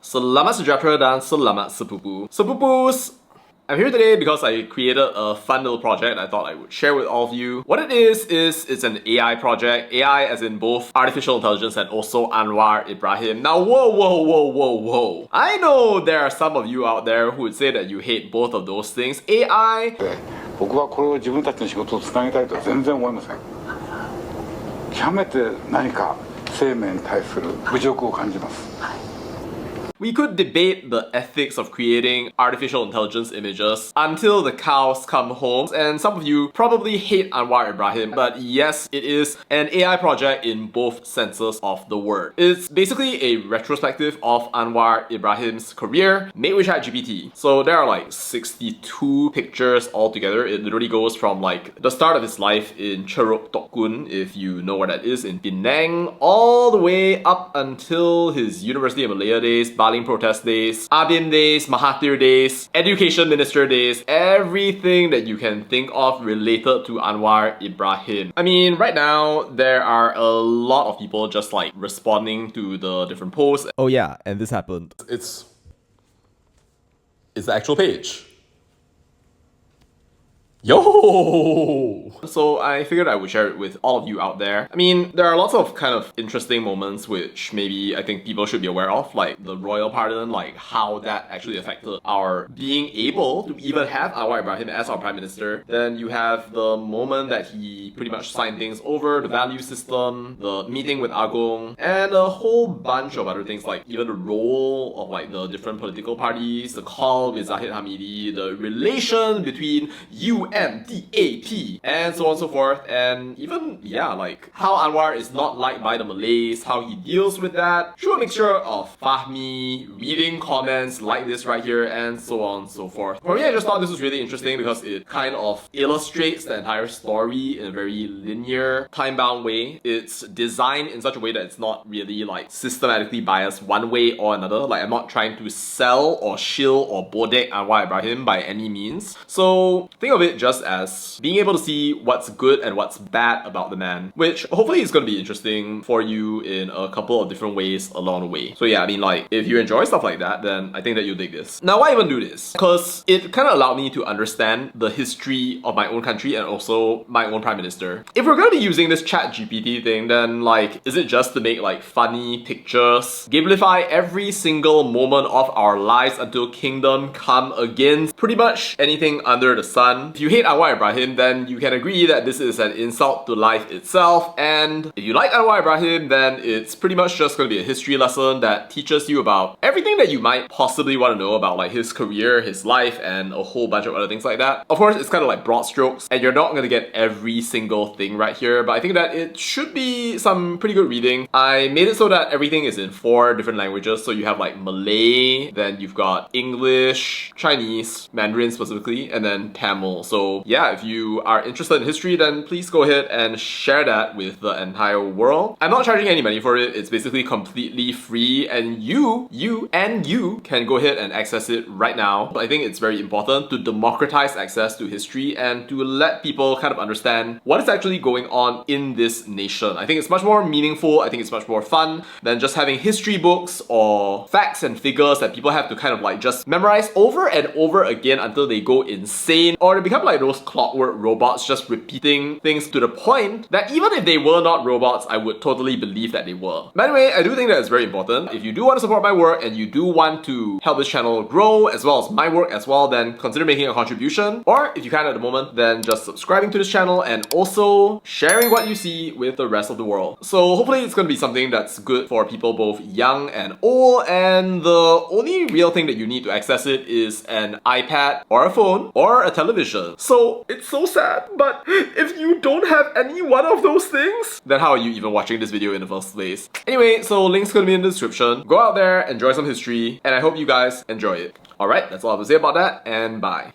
Selamat sejahtera dan selamat sepupu. Sepupus! I'm here today because I created a fun little project I thought I would share with all of you. What it is it's an AI project. AI as in both artificial intelligence and also Anwar Ibrahim. Now whoa. I know there are some of you out there who would say that you hate both of those things. AI... 僕はこれを自分たちの仕事をつなげたいとは全然思いません。極めて何か生命に対する侮辱を感じます。 We could debate the ethics of creating artificial intelligence images until the cows come home, and some of you probably hate Anwar Ibrahim, but yes, it is an AI project in both senses of the word. It's basically a retrospective of Anwar Ibrahim's career made with ChatGPT. So there are like 62 pictures altogether. It literally goes from like the start of his life in Ceruk Tok Kun, if you know where that is, in Penang, all the way up until his University of Malaya days, Baling protest days, Abin days, Mahathir days, education minister days, everything that you can think of related to Anwar Ibrahim. I mean, right now, there are a lot of people just like responding to the different posts. Oh yeah, and this happened. It's the actual page. Yo! So I figured I would share it with all of you out there. I mean, there are lots of kind of interesting moments which maybe I think people should be aware of, like the royal pardon, like how that actually affected our being able to even have Anwar Ibrahim as our prime minister. Then you have the moment that he pretty much signed things over, the value system, the meeting with Agong, and a whole bunch of other things, like even the role of like the different political parties, the call with Zahid Hamidi, the relation between UMDAP, and so on and so forth, and even, yeah, like how Anwar is not liked by the Malays, how he deals with that, through a mixture of Fahmi, reading comments like this right here, and so on and so forth. For me, I just thought this was really interesting because it kind of illustrates the entire story in a very linear, time-bound way. It's designed in such a way that it's not really like systematically biased one way or another. Like, I'm not trying to sell or shill or bodek Anwar Ibrahim by any means. So think of it just as being able to see what's good and what's bad about the man, which hopefully is going to be interesting for you in a couple of different ways along the way. So yeah, I mean, like, if you enjoy stuff like that, then I think that you'll dig this. Now, why even do this? Because it kind of allowed me to understand the history of my own country and also my own prime minister. If we're going to be using this ChatGPT thing, then like, is it just to make like funny pictures, gamify every single moment of our lives until kingdom come again? Pretty much anything under the sun. If you hate Anwar Ibrahim, then you can agree that this is an insult to life itself, and if you like Anwar Ibrahim, then it's pretty much just going to be a history lesson that teaches you about everything that you might possibly want to know about like his career, his life, and a whole bunch of other things like that. Of course, it's kind of like broad strokes, and you're not going to get every single thing right here, but I think that it should be some pretty good reading. I made it so that everything is in 4 different languages, so you have like Malay, then you've got English, Chinese, Mandarin specifically, and then Tamil. So yeah, if you are interested in history, then please go ahead and share that with the entire world. I'm not charging any money for it. It's basically completely free, and you can go ahead and access it right now. But I think it's very important to democratize access to history and to let people kind of understand what is actually going on in this nation. I think it's much more meaningful. I think it's much more fun than just having history books or facts and figures that people have to kind of like just memorize over and over again until they go insane, or they become like those clockwork robots just repeating things to the point that even if they were not robots, I would totally believe that they were. But anyway, I do think that it's very important. If you do want to support my work and you do want to help this channel grow as well as my work as well, then consider making a contribution. Or if you can at the moment, then just subscribing to this channel and also sharing what you see with the rest of the world. So hopefully it's going to be something that's good for people both young and old, and the only real thing that you need to access it is an iPad or a phone or a television. So it's so sad, but if you don't have any one of those things, then how are you even watching this video in the first place? Anyway, so links gonna be in the description. Go out there, enjoy some history, and I hope you guys enjoy it. Alright, that's all I have to say about that, and bye.